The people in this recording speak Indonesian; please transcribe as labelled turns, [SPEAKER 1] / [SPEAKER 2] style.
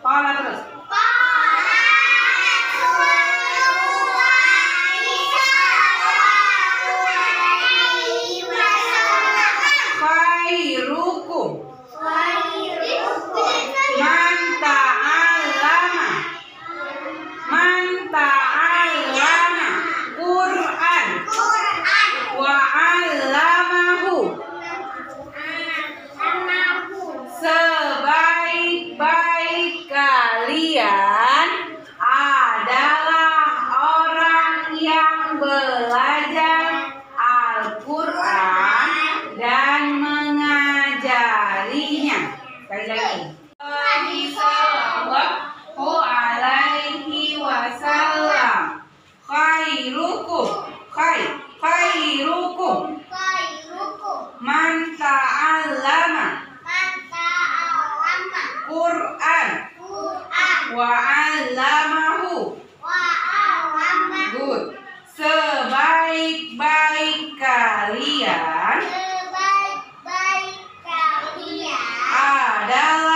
[SPEAKER 1] Qala terus. Khairukum man ta'allama Qur'an wa 'allamahu. Sebaik-baik kalian adalah orang yang belajar Al-Quran dan mengajarinya. Sekali lagi. Sallallahu alaihi wasallam. Khairukum man ta'allama Qur'an wa 'allamahu. Good. Sebaik-baik kalian adalah